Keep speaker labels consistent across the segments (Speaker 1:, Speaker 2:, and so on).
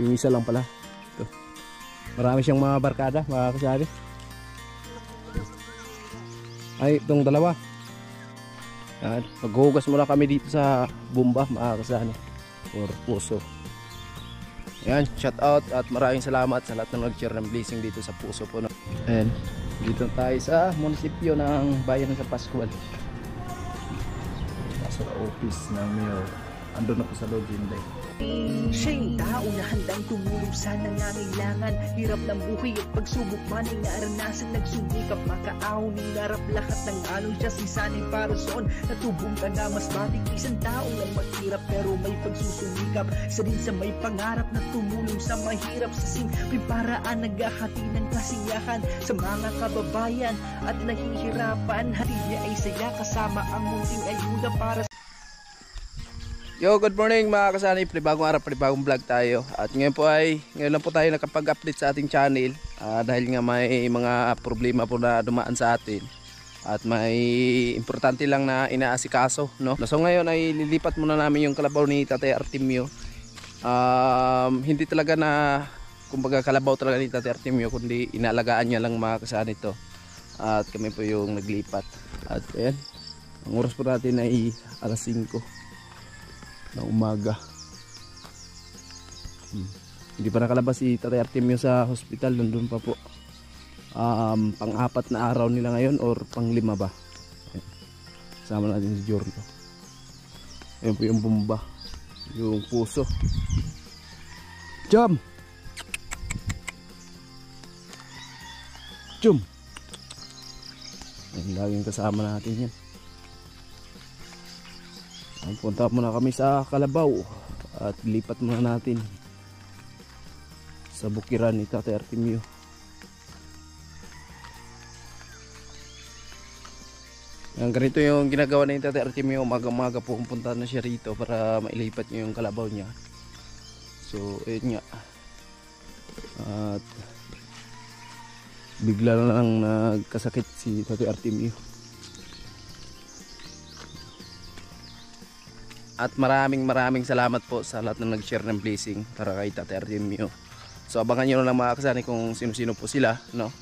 Speaker 1: Yung isa lang pala. Ito. Marami siyang mga barkada, mga kasari. Ay, itong dalawa. Yan. Maghuhugas muna kami dito sa bomba, mga kasari. Or puso. Yan, shout out at maraming salamat sa lahat ng nag-share ng blessing dito sa puso po. Ayan, dito tayo sa munisipyo ng bayan ng San Pascual. Nasa office ng mayor. Ando na po sa loob din.
Speaker 2: Siya yung tao na handang tumulong sa nangangailangan. Hirap ng buhay at pagsubok man ay naranasan. Nagsumikap makaahon, hinarap lahat ng alon. Siya si sanay para soon. Natubong ka na mas matig. Isang tao lang maghirap pero may pagsusumikap. Isa din sa may pangarap na tumulong sa mahirap. Sa simpleng paraan naghahati ng kasiyahan sa mga kababayan at nahihirapan. Hati niya ay saya kasama ang munting ayuda para sa...
Speaker 1: Yo, good morning mga kasani, panibagong araw, panibagong vlog tayo. At ngayon lang po tayo nakapag-update sa ating channel dahil nga may mga problema po na dumaan sa atin. At may importante lang na inaasikaso, no? So ngayon ay lilipat muna namin yung kalabaw ni Tatay Artemio. Hindi talaga na, kumbaga kalabaw talaga ni Tatay Artemio, kundi inaalagaan niya lang mga kasani to. At kami po yung naglipat. At ayan, ang oras po natin ay alas 5 na umaga. Hindi pa nakalabas si Tatay Artemio sa hospital, nandun pa po. Pang-apat na araw nila ngayon or pang-5 ba. Kasama natin si Jorno. Ayun po yung bomba, yung puso. Jump! Jump! Ayun, laging kasama natin yan. Punta muna kami sa Kalabaw at lipat muna natin sa bukiran ni Tatay Artemio. Ganito yung ginagawa ni Tatay Artemio. Umaga-umaga po pupunta na siya rito para mailipat niya yung kalabaw niya. So ayun nga, at bigla na lang nagkasakit si Tatay Artemio. At maraming salamat po sa lahat ng nag-share ng blessing para kay Tatay Artemio. So abangan nyo na lang mga kasani kung sino-sino po sila, no?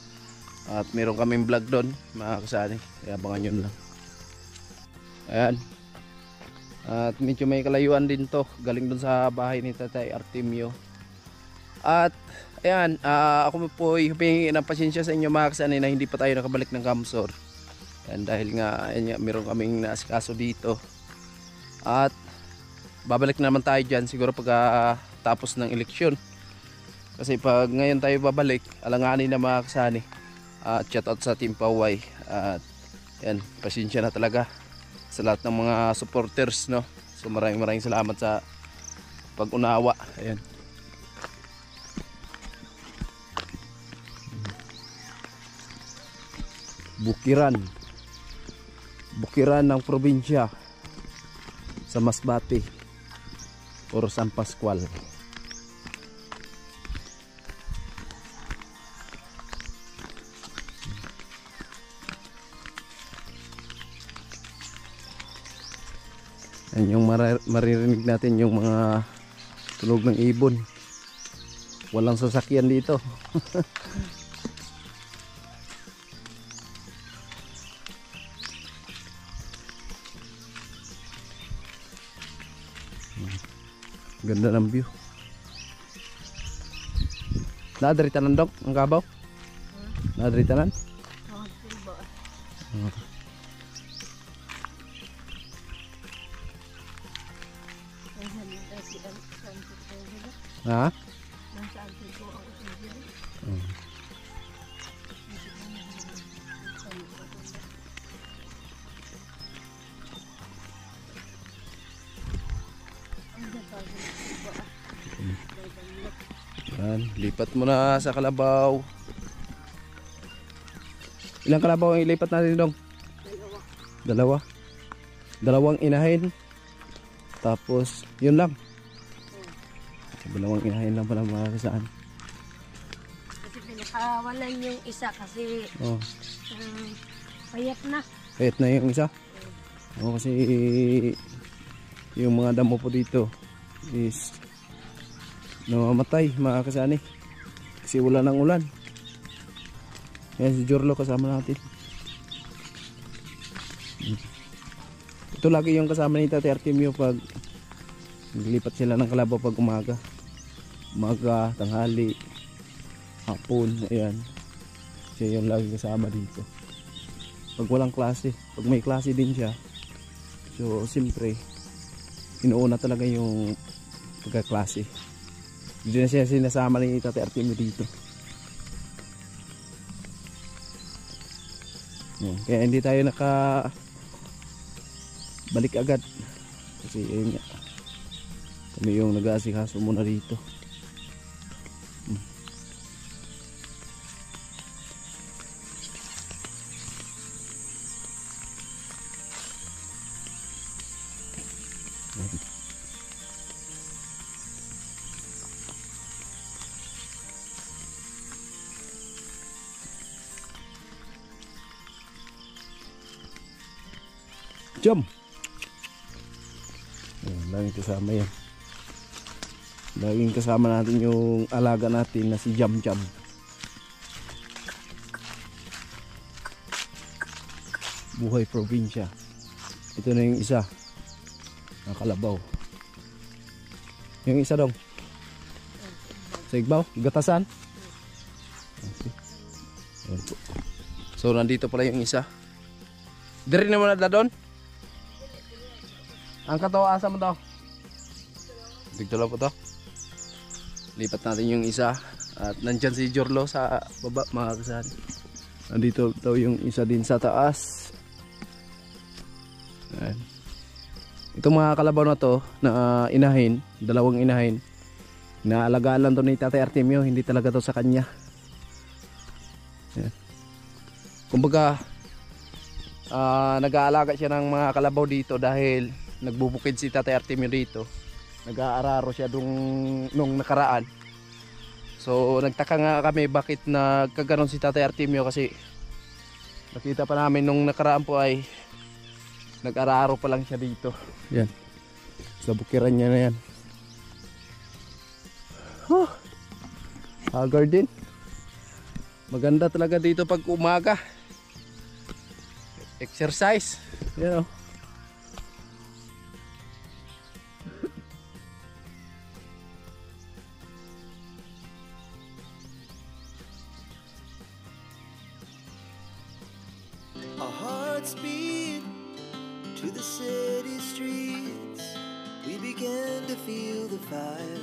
Speaker 1: At meron kaming vlog doon mga kasani, kaya abangan nyo na lang. Ayan. At medyo may kalayuan din to, galing doon sa bahay ni Tatay Artemio. At ayan, ako po ay humingi ng pasensya sa inyo mga kasani na hindi pa tayo nakabalik ng Kamsor. Ayan, dahil nga, ayan, meron kaming naasikaso dito. At babalik naman tayo dyan siguro pag tapos ng eleksyon. Kasi pag ngayon tayo babalik, alanganin na mga kasani. At shout out sa Team Paway. At yan, pasensya na talaga sa lahat ng mga supporters, no? So maraming salamat sa pag-unawa. Ayan. Bukiran ng probinsya sa Masbate or San Pascual. Yan yung maririnig natin, yung mga tunog ng ibon. Walang sasakyan dito. Ganda ng view. Nadari tanan dok ang kabaw? Nadari tanan? Ha? Yan, lipat mo na sa kalabaw. Ilang kalabaw ang ilipat natin dong? Dalawa. Dalawang inahin. Tapos yun lang. Dalawang inahin lang pala mga kasaan.
Speaker 3: Kasi pinakawalan yung isa kasi payat na.
Speaker 1: Payat na yung isa? Kasi yung mga damo po dito is namamatay mga kasani kasi wala ng ulan. Yan si Jorlo kasama natin. Ito lagi yung kasama ni Tate Artemio pag naglipat sila ng kalabaw pag umaga, tanghali, hapon. Ayan, siya yung lagi kasama dito pag walang klase. Pag may klase din siya, so siyempre inuuna talaga yung pagkaklase. Hindi na siya sinasama ni Tate Artemio dito. Kaya hindi tayo balik agad kasi ayun nga, kami yung nag-aasikaso muna dito. Jump! Laging kasama yan. Laging kasama natin yung alaga natin na si Jam Jam. Buhay probinsya. Ito na yung isa na kalabaw. Yung isa dong sa Igbaw, Gatasan. Okay. So nandito pala yung isa. Diri naman na doon. Ang kato, asa mo to? Dito lang po to. Lipat natin yung isa. At nandyan si Jorlo sa baba mga kasani. Nandito daw yung isa din sa taas. Ayan. Itong mga kalabaw na to na inahin, dalawang inahin, naalagaan lang to ni Tate Artemio, hindi talaga to sa kanya. Ayan. Kumbaga nag-aalaga siya ng mga kalabaw dito dahil nagbubukid si Tate Artemio dito. Nag-aararo siya nung nakaraan. So nagtaka nga kami bakit nagkaganon si Tate Artemio kasi nakita pa namin nung nakaraan po ay nag-aararo pa lang siya dito. Yan. Sa bukiran niya na yan. Haggard din. Maganda talaga dito pag umaga. Exercise. Yan o.
Speaker 4: Our hearts beat to the city streets. We began to feel the fire.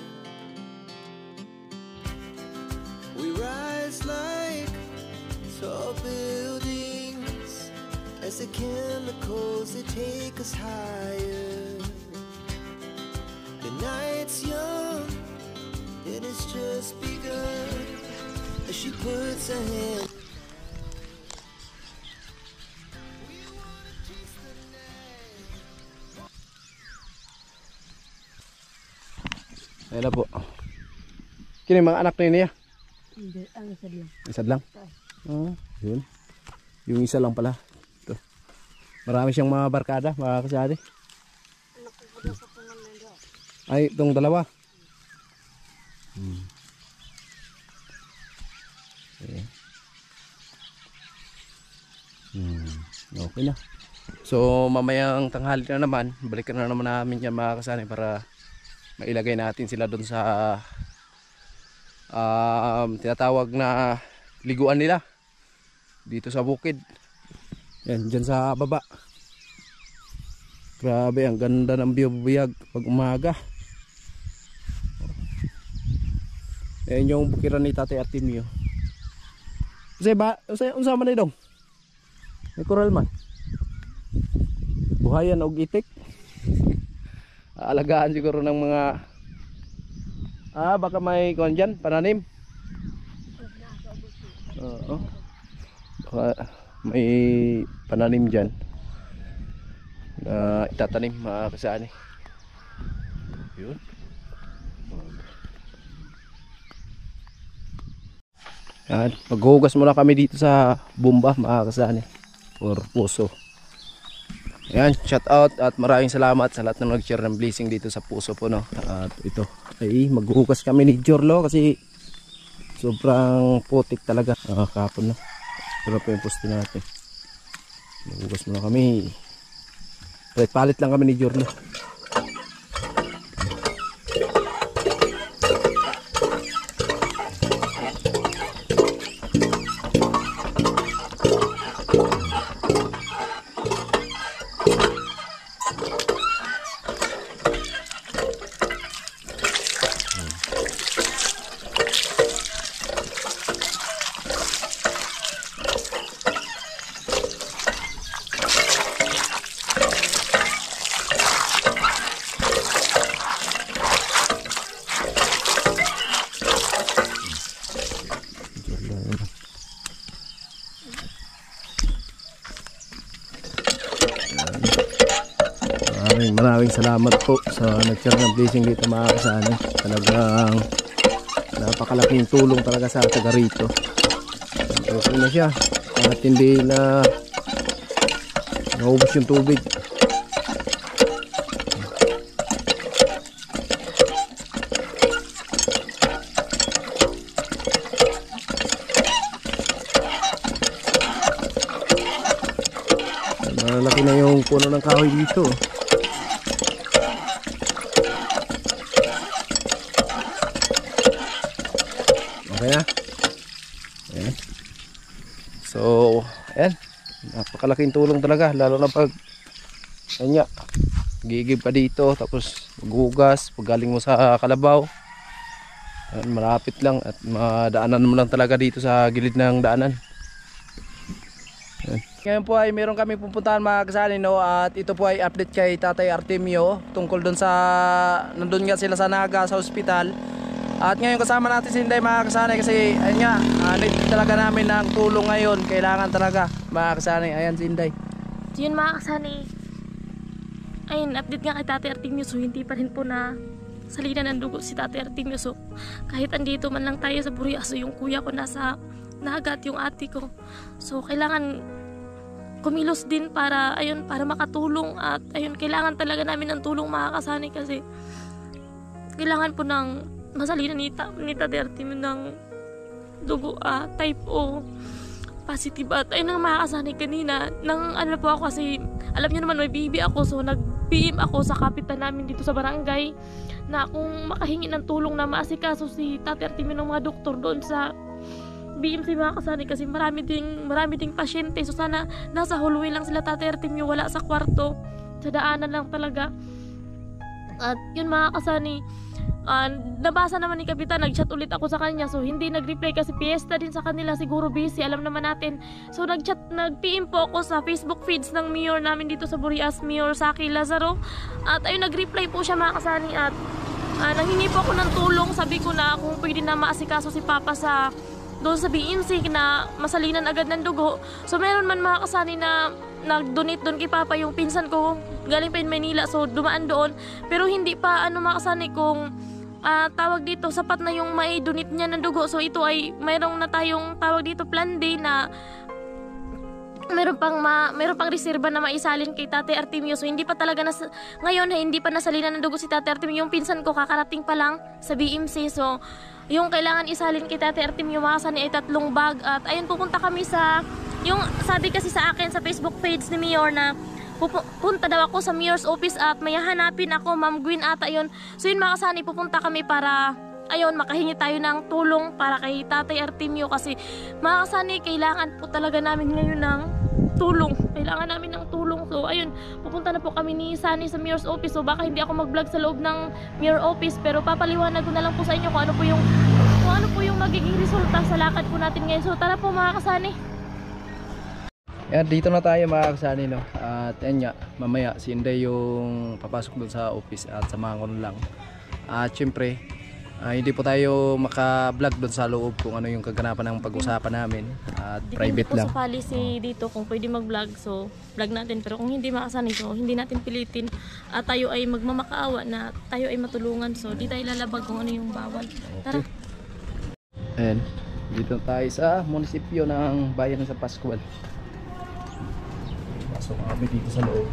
Speaker 4: We rise like tall buildings as the chemicals that take us higher. The night's young and it's just begun as she puts her hand.
Speaker 1: Ayan na po. Kini mga anak na niya?
Speaker 3: Hindi, ang isa lang.
Speaker 1: Isa lang? Yun. Yung isa lang pala. Ito. Marami siyang mga barkada, mga kasari.
Speaker 3: Anak ko pala sa pangalan.
Speaker 1: Ay, itong dalawa. Okay. Okay na. So mamayang tanghali na naman, balikan na naman namin yan mga kasari para mailagay natin sila doon sa tinatawag na liguan nila dito sa bukid. Yan, dyan sa baba. Grabe, ang ganda ng biyag pag umaga. Ayan yung bukiran ni Tate Artemio. Unsa man ni dong? May coral man. Buhayan og itik. Alagaan siguro ng mga baka may kuwan dyan, pananim. Oo. Baka may pananim dyan na itatanim mga kasani. Yun. Yan, maghugas muna kami dito sa bomba mga kasani or puso. Ayan, shout out at maraming salamat sa lahat ng nag-share ng blessing dito sa puso po, no. At ito ay maghuhugas kami ni Jorlo kasi sobrang putik talaga kahapon, no. Pero pa yung poste natin. Maghuhugas muna kami. Palit lang kami ni Jorlo. Maraming salamat po sa nag-share ng blessing dito mga kasani. Talagang napakalaking tulong talaga sa taga rito. Okay na siya at hindi na naubos yung tubig. Malaki na yung puno ng kahoy dito. Okay na. Ayan. So, ayan. Napakalaking tulong talaga. Lalo na pag kanya, gigib ka dito. Tapos maghugas. Pag galing mo sa kalabaw. Ayan, malapit lang. At madaanan mo lang talaga dito sa gilid ng daanan. Ayan. Ngayon po ay meron kami pupuntahan mga kasali, no? At ito po ay update kay Tatay Artemio. Tungkol dun sa, nandun nga sila sa Naga sa ospital. At ngayon kasama natin si Inday mga kasanay kasi ayun nga, need talaga namin ng tulong ngayon. Kailangan talaga mga kasanay. Ayan si Inday.
Speaker 5: So yun mga kasanay, ayun, update nga kay Tatay Artemio. So hindi pa rin po na salina ng dugo si Tatay Artemio. So kahit andito man lang tayo sa Burias, so yung kuya ko nasa Naga at yung ate ko. So kailangan kumilos din para ayun, para makatulong. At ayun, kailangan talaga namin ng tulong mga kasanay kasi kailangan po ng masalina ni Tatay Artemio ng dugo type O positive. At ayun ang makakasanay kanina nang ano po ako kasi alam niyo naman may bibi ako, so nag-PM ako sa kapitan namin dito sa barangay na kung makahingi ng tulong na maasikaso si Tatay Artemio ng mga doktor doon sa BMC mga kasanay kasi marami ding pasyente. So sana nasa hallway lang sila Tatay Artemio, wala sa kwarto, sa daanan lang talaga. At yun mga kasanay, nabasa naman ni Kapitan, nag-chat ulit ako sa kanya. So hindi nag-reply kasi fiesta din sa kanila, siguro busy, alam naman natin. So nag-PM po ako sa Facebook feeds ng mayor namin dito sa Burias, Mayor Saki Lazaro. At ayun, nag-reply po siya mga kasani. At nanghingi po ako ng tulong, sabi ko na kung pwede na maasikaso si Papa sa doon sa BMC na masalinan agad ng dugo. So meron man mga kasani na nag-donate doon kay Papa, yung pinsan ko galing pa in Manila, so dumaan doon. Pero hindi pa mga kasani kung tawag dito sapat na yung may donate niya ng dugo. So ito ay mayroong na tayong tawag dito plan day na meron pang reserba na maisalin kay Tatay Artemio. So hindi pa talaga ngayon hindi pa nasalinan ng dugo si Tatay Artemio. Yung pinsan ko kakarating pa lang sa BMC. So yung kailangan isalin kay Tatay Artemio mga kasani ay 3 bag. At ayun, pupunta kami sa yung sabi kasi sa akin sa Facebook page ni Mayor na pupunta daw ako sa Mayor's office at may hanapin ako, Ma'am Gwen ata yun. So yun mga kasani, pupunta kami para ayun, makahingi tayo ng tulong para kay Tatay Artemio kasi mga kasani, kailangan po talaga namin ngayon ng tulong. Kailangan namin ng tulong. So ayun, pupunta na po kami ni Sunny sa Mayor's office. So baka hindi ako mag-vlog sa loob ng Mayor office, pero papaliwanag ko na lang po sa inyo kung ano po yung magiging resulta sa lakad po natin ngayon. So tara po mga kasani.
Speaker 1: Yan, dito na tayo mga kasani, no? At yan nga, mamaya si Inday yung papasok doon sa office at samahan ko lang. At syempre, hindi po tayo maka-vlog doon sa loob kung ano yung kaganapan ng pag-usapan namin. At private lang.
Speaker 5: Depende po sa policy dito kung pwede mag-vlog, so vlog natin. Pero kung hindi makasani, so hindi natin pilitin. At tayo ay magmamakaawa na tayo ay matulungan. So di tayo lalabag kung ano yung bawal. Tara.
Speaker 1: Ayan, dito tayo sa munisipyo ng bayan sa Pascual. Pasok kami dito sa loob.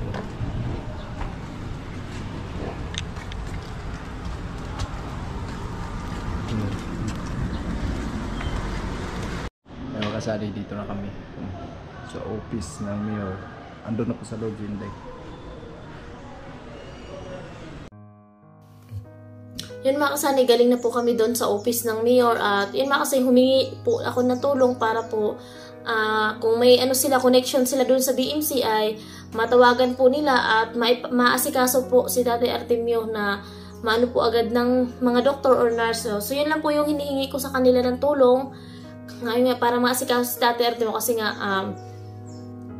Speaker 1: Ayun, kasali dito na kami sa office ng mayor. Andun na po sa loob yun,
Speaker 5: Yun mga kasani, galing na po kami doon sa office ng mayor at yun mga kasi humingi po ako ng tulong para po kung may connection sila doon sa BMC ay matawagan po nila at maasikaso po si Tatay Artemio na maano po agad ng mga doktor or nurse. So yun lang po yung hinihingi ko sa kanila ng tulong. Ngayon nga para maasikaso si Tatay Artemio kasi nga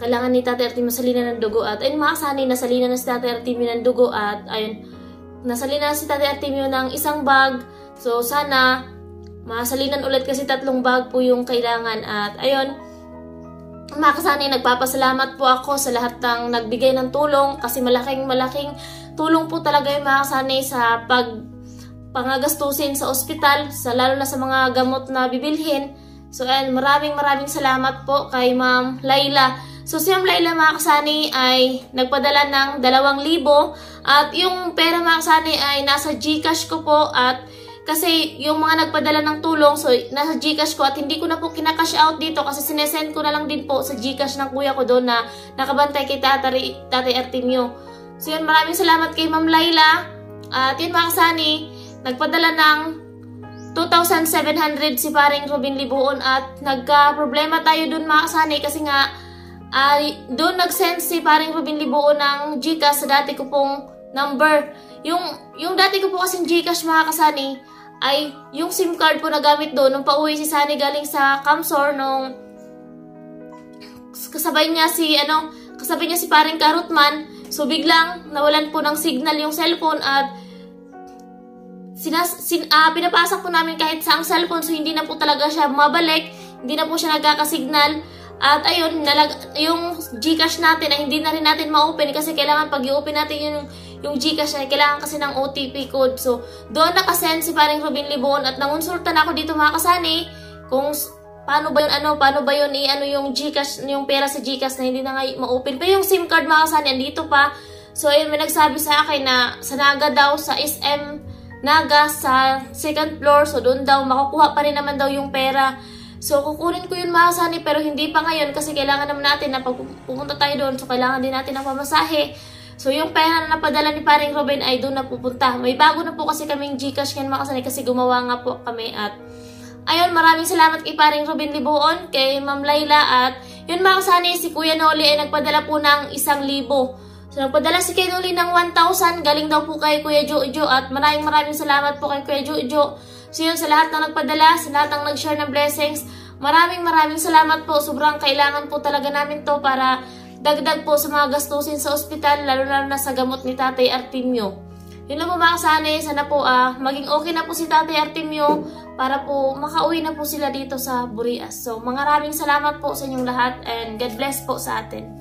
Speaker 5: kailangan ni Tatay Artemio salinan ng dugo at ayun mga kasani, nasalinan na si Tatay Artemio ng dugo at ayun, nasalina si Tatay Artemio ng isang bag. So, sana masalinan ulit kasi 3 bag po yung kailangan. At ayun, mga kasani, nagpapasalamat po ako sa lahat ng nagbigay ng tulong kasi malaking tulong po talaga yung mga kasani sa pangagastusin sa ospital, lalo na sa mga gamot na bibilhin. So, ayun, maraming salamat po kay Ma'am Laila. So, si Ma'am Laila mga kasani ay nagpadala ng 2,000 at yung pera mga kasani ay nasa GCash ko po at kasi yung mga nagpadala ng tulong, so nasa GCash ko at hindi ko na po kinakash out dito kasi sinesend ko na lang din po sa GCash ng kuya ko doon na nakabantay kay Tatay Artemio. So yun, maraming salamat kay Ma'am Laila at yun mga kasani, nagpadala ng 2,700 si paring Robin Libuon at nagka-problema tayo doon mga kasani kasi nga doon nag-send si paring Robin Libuon ng GCash sa dati ko pong number. Yung dati ko po kasing GCash mga kasani ay yung SIM card po na gamit doon nung pauwi si Sunny galing sa Camsor nung kasabay niya si paring Karutman. So biglang nawalan po ng signal yung cellphone at pinapasak po namin kahit sa ang cellphone, so hindi na po talaga siya bumabalik, hindi na po siya nagkakasignal. At ayun, yung GCash natin ay hindi na rin natin ma-open kasi kailangan pag i-open natin yung GCash ay kailangan kasi ng OTP code. So, doon nakasend si paring Robin Libon at nangunsulta na ako dito mga kasani kung paano ba yun yung GCash, yung pera sa GCash na hindi na nga ma-open. Pero yung SIM card mga kasani, andito pa. So, ayun, may nagsabi sa akin na sa Naga daw, sa SM Naga, sa 2nd floor. So, doon daw, makukuha pa rin naman daw yung pera. So, kukunin ko yun mga kasani pero hindi pa ngayon kasi kailangan naman natin na pag pupunta tayo doon. So, kailangan din natin ng pamasahe. So, yung pera na napadala ni paring Robin ay doon na pupunta. May bago na po kasi kaming GCash ngayon mga kasani kasi gumawa nga po kami. At ayun, maraming salamat kay paring Robin Libuon, kay Ma'am Laila. At yun mga kasani, si Kuya Noli ay nagpadala po ng 1,000. So, nagpadala si Kuya Noli ng 1,000. Galing daw po kay Kuya Jojo. At maraming salamat po kay Kuya Jojo. So yun, sa lahat ng nagpadala, sa lahat ng nag-share ng blessings, maraming salamat po. Sobrang kailangan po talaga namin to para dagdag po sa mga gastusin sa ospital, lalo na sa gamot ni Tatay Artemio. Yun lang po mga kasani, sana po maging okay na po si Tatay Artemio para po makauwi na po sila dito sa Burias. So maraming salamat po sa inyong lahat and God bless po sa atin.